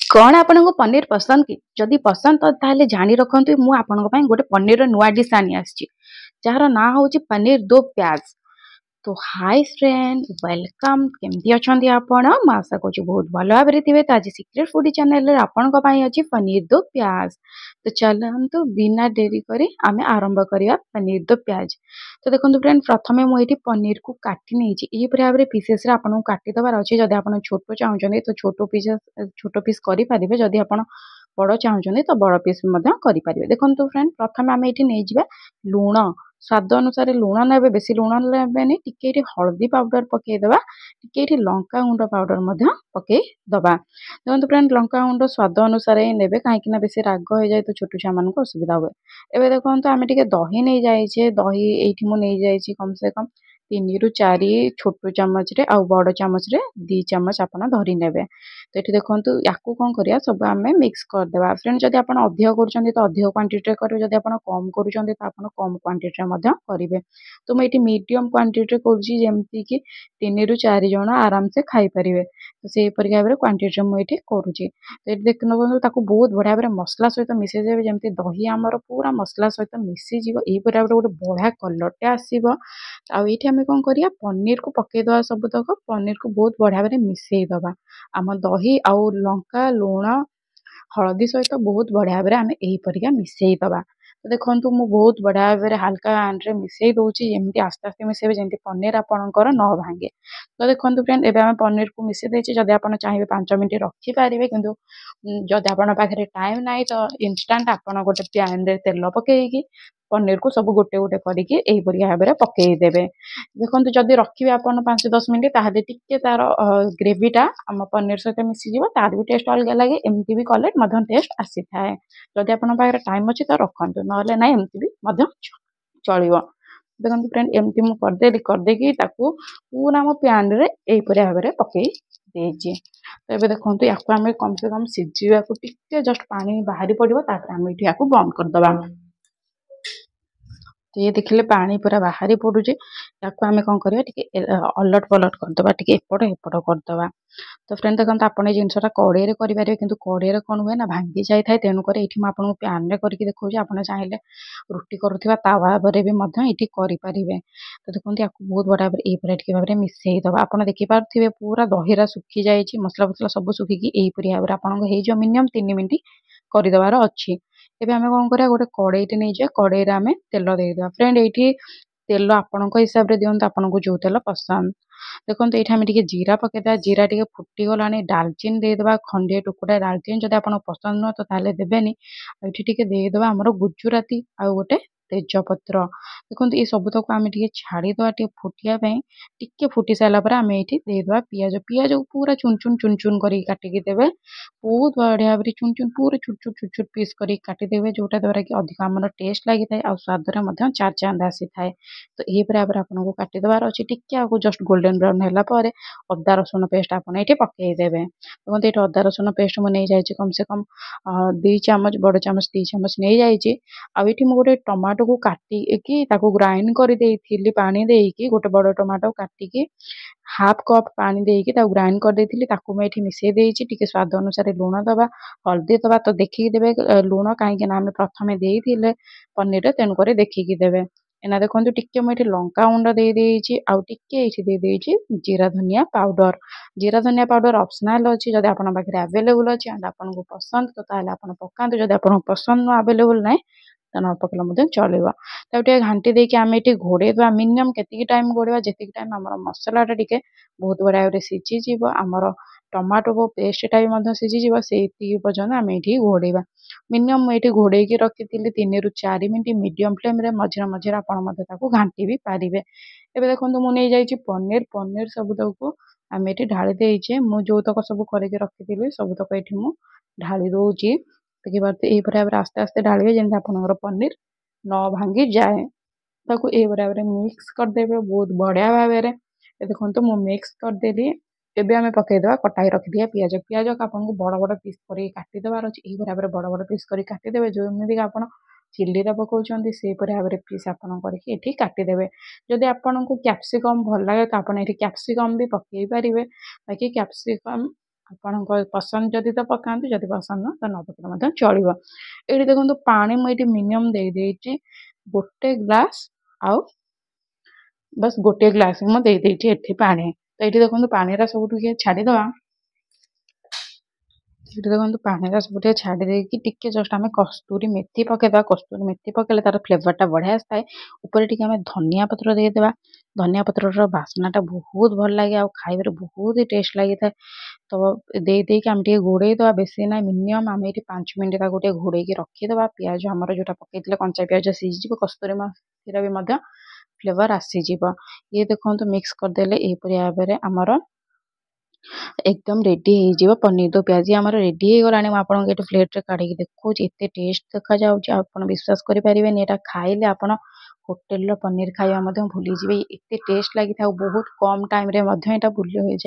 कौन आपनको पनीर पसंद कि जदि पसंद तो ताहले जानी रखंतु मु आपनको ପାଇଁ ଗୋଟେ ପନିରର ନୂଆ ଡିସ୍ ଆଣି ଆସିଛି ଯାହାର ନାଁ ହେଉଛି ପନିର ଦो प्याज। तो हाय फ्रेंड वेलकम केमती अछंती आपण मैं आशा करूँ बहुत भल भाव थे। तो आज सिक्रेट फूडी चैनल आपण अच्छी पनीर दो प्याज। तो चलतु बिना डेरी करी आमे आरंभ करिया पनीर दो प्याज। तो देखो फ्रेंड प्रथमे मुझे पनीर को काटी नहीं भाव में पीसेस आपको काटिदेवार अच्छे जब आप छोट चाहते तो छोट पीस करेंगे जदि आप बड़ चाहते तो बड़ पीस करेंगे। देखो फ्रेंड प्रथम आम ये नहीं लुण स्वाद अनुसार लुण ने बेसी लुण ने टिके हल्दी पाउडर पकईदे टिके लंका गुंड पाउडर पकईदबा। देखो फ्रेंड लंका गुंड स्वाद अनुसार ही ने कहीं बेसी राग हो जाए तो छोट छुआ मान असुविधा हुए। एवं देखो आम टे दही नहीं जाइए दही ये मुझे कम से कम 3 ରୁ 4 छोट चामच रे आ बड़ चामच रे 2 चामच आप धरी ने। तो ये देखो या कौन करा सब आम मिक्स करदे। फ्रेंड जब आप अधिक कर तो अधिक क्वांटिटी करेंगे जब आप कम कर तो आप कम क्वांटिटी करेंगे। तो मुझे मीडियम क्वांटिटी करमती कि 3 ରୁ 4 जन आराम से खाई पारे। तो से भाव में क्वांटिटी मुझे करुँची। तो ये देख बहुत बढ़िया भाव मसला सहित मिसई जाए जमी दही आमर पूरा मसला सहित मिसीज यही भाव गोटे बढ़िया कलरटे आसो। आईटी आम कौन करिया पनीर को पकईदे सबुतक पनीर को बहुत बढ़िया भाव मिसईदबा आम दही आउ लंका लुण हलदी सहित बहुत बढ़िया भाव आम यहीपरिका मिसईदबा। तो देखो मु बहुत बढ़िया भाव हल्का हैंड्रे मिसई दूसरी जमी आस्ते आस्ते मिसेबे जमी पनीर आपणकर न भांगे। तो देखो फ्रेंड एवं आम पनीर को मिसई देचे जब आप चाहिए 5 मिनट रखिपारे कि जब आप पाखे टाइम ना तो इनस्टांट आप गोटे पैन रे तेल पकईकी पनीर को सब गोटे गोटे करके यहीपरि भाव में पकईदेवे। देखो जदि रखिए आप 5-10 मिनट ताहले टिके तार ग्रेवीटा आम पनीर सहित मिसीज तार भी टेस्ट अलग लगे एमती भी कले टेस्ट आसी थाए। जदि आप टाइम अच्छी तो रखु ना ना एमती भी चलो। देखो फ्रेंड एमती मुझे करदेकी पूरा मो पैन रे यहीपरि भाव में पकई देजी। तो ये देखो या कम से कम सीझा को टिके जस्ट पानी बाहरी पड़ो आम ये बंद करदे। तो ये देखिले पानी पूरा बाहरी पड़ुचे या आम कौन करा अलट पलट करदे टे एपट एपट करदे। तो फ्रेंड देखो आप जिनसा कड़े करेंगे कि कड़े कौन हुए ना भांगी जाए तेणुक ये आपको पैन रे करके देखा आप चाहिए रुटी करुवा तावा पर भी ये करें। तो देखो या बहुत बड़ा भाव में मिसईदबा आप देखिपे पूरा दहीरा सुखी जाए मसला फसला सब सुखिकी यहीपरि भाव में आप मिनिमम 3 मिनट करदेवार अच्छी। एबे आमे कौन करा गोटे कड़ईटे नहीं जाए कड़ई आमे तेल देदेवा। फ्रेंड ये तेल आपण हिसाब से दिखाँ आपको जो तेल पसंद। देखो ये आम जीरा पकईदा जीरा टे फुटीगला डालचीन देदेवा खंडे टुकुड़ा डालचीन जब आप पसंद नुह तो ताले देवेनि। ये देदेवा आमर गुजुराती आ गोटे तेजपत्र। देखो ये सबुतक आम छाड़ीदा फुटियापाई टिके फुटी सारापर आम ये देदेवा पियाज पियाज को पूरा चुन चुन चुन चुन कर काटिकी देवे बहुत बढ़िया भाव चुन चुन पूरा छुट छुट छुट छुट पीस कर काटिदेवे जोटा द्वारा कि अधिक आम टेस्ट लगी था और स्वाद चार चांद आसी थाए। तो यही भाव में आपको काटिदेवार अच्छी टिके आपको जस्ट गोल्डन ब्राउन है अदा रसुण पेस्ट आपड़ ये पकईदेवे। देखो ये अदा रसुण पेस्ट मुझे नहीं जाए कम से कम 2 चामच बड़ चामच 2 चामच नहीं जाइए। आईटी मुझे गोटे टमाटो को काटिकी ग्राइंड कर पानी देकी गोटे बड़ टमाटो काटिकी हाफ कप पानी देकी ग्राइंड कर मुझे मिसई देती टिके स्वाद अनुसार लुण दबा हल्दी दबा। तो देखिकी देवे लुण कहीं आम प्रथम देते पनीर तेणुक देखिकी देवे। एना देखो टिके मुझे लंका गुंड देदेची आउ टिके ये जीरा धनिया पाउडर। जीरा धनिया पाउडर ऑप्शनल अच्छी जब आप अवेलेबल अच्छी एंड आपको पसंद तो आप पकातु जब आपको पसंद न अवेलेबल ना तो न पकड़े चलो। तो घाटी देकी आम ये घोड़ेदा मिनिमम के टाइम घोड़ा जी टाइम आम मसलाटा टे बहुत बढ़िया भाव सीझीज आमर टमाटो को पेस्टा भी सीझीज से पर्यटन आम ये घोड़ेबा। मिनिमम ये घोड़े रखी 3 ରୁ 4 मिनट मीडियम फ्लेम रे मझे मझे आप घाटी भी पारे। एबे देखो मुझे नहीं पनीर पनीर सबुतक आम ये ढाली देचे मु जो तक सब करके रखी सबुतक ये ढाली दूची। देखिए यही भाव में आस्ते आस्ते ढालिए जमी आपंकर पनीर न भांगी जाए। ताको ये भाव में मिक्स करदेवे बहुत बढ़िया भाव में। देखो मुझे मिक्स करदेली एबे आमे पकईदे कटाई रखिदिया पियाज पियाज को आपको बड़ बड़ पीस कर काटिदेवार अच्छे यही भाव में बड़ बड़ पीस कर काटिदेवे जमीक आप चिल्ली पकाउछंती से भाव में पीस आपन करके काटिदेवे। जदि आपको कैप्सिकम भल लगे तो आप कैप्सिकम भी पकई पारे बाकी कैप्सिकम ଆପଣଙ୍କ ପସନ୍ଦ ଯଦି ତ ପକାନ୍ତୁ, ଯଦି ପସନ୍ଦ ନୁହଁ ତ ନ ପକେଇଲେ ମଧ୍ୟ ଚଳିବ। ଏଇଠି ଦେଖନ୍ତୁ ପାଣି ମୁଁ ଏଇଠି ମିନିମମ୍ ଦେଇଦେଇଛି 1 ଗ୍ଲାସ୍, ଆଉ ବାସ୍ 1 ଗ୍ଲାସ୍ ମୁଁ ଦେଇଦେଇଛି ଏଠି ପାଣି। ତ ଏଇଠି ଦେଖନ୍ତୁ ପାଣିରା ସବୁ ଟିକେ ଛାଡ଼ିଦବା। ଏଠି ଦେଖନ୍ତୁ ପାଣିରା ସବୁ ଟିକେ ଛାଡ଼ି ଦେଇକି ଟିକେ ଜଷ୍ଟ ଆମେ କସ୍ତୁରୀ ମେଥି ପକେଇଦବା। କସ୍ତୁରୀ ମେଥି ପକେଇଲେ ତାର ଫ୍ଲେଭରଟା ବଢ଼ିଆ ଆସିଥାଏ। ଉପରେ ଟିକେ ଆମେ ଧନିଆ ପତ୍ର ଦେଇଦେବା। ଧନିଆ ପତ୍ରର ବାସ୍ନାଟା ବହୁତ ଭଲ ଲାଗେ, ଆଉ ଖାଇବାରେ ବହୁତ ହି ଟେଷ୍ଟ ଲାଗିଥାଏ। ତ ଦେଇକି ଆମେ ଟିକେ ଘୋଡ଼େଇଦବା। ବେଶୀ ନାହିଁ, ମିନିମମ୍ ଆମେ ଏଠି 5 ମିନିଟ୍ ତାକୁ ଟିକେ ଘୋଡ଼େଇକି ରଖିଦବା। ପିଆଜ ଆମର ଯୋଉଟା ପକେଇଥିଲେ କଞ୍ଚା ପିଆଜ ସିଝିଯିବ, କସ୍ତୁରୀ ମେଥିର ବି ମଧ୍ୟ ଫ୍ଲେଭର ଆସିଯିବ। ଇଏ ଦେଖନ୍ତୁ ମିକ୍ସ କରିଦେଲେ ଏହିପରି ଭାବରେ ଆମର एकदम रेडी ହେଇଯିବ ପନିର ଦୋ ପିଆଜି ଆମର ରେଡି ହେଇଗଲାଣି। ମୁଁ ଆପଣଙ୍କୁ ଏଠି ପ୍ଲେଟରେ କାଢିକି ଦେଖଉଛି, ଏତେ ଟେଷ୍ଟ ଦେଖାଯାଉଛି ଆପଣ ବିଶ୍ୱାସ କରିପାରିବେନି। ଏଟା ଖାଇଲେ ଆପଣ ହୋଟେଲର ପନିର ଖାଇବା ମଧ୍ୟ ଭୁଲିଯିବେ, ଏତେ ଟେଷ୍ଟ ଲାଗିଥାଏ ଆଉ ବହୁତ କମ ଟାଇମରେ ମଧ୍ୟ ଏଟା ଭୁଲି ହେଇଯାଏ।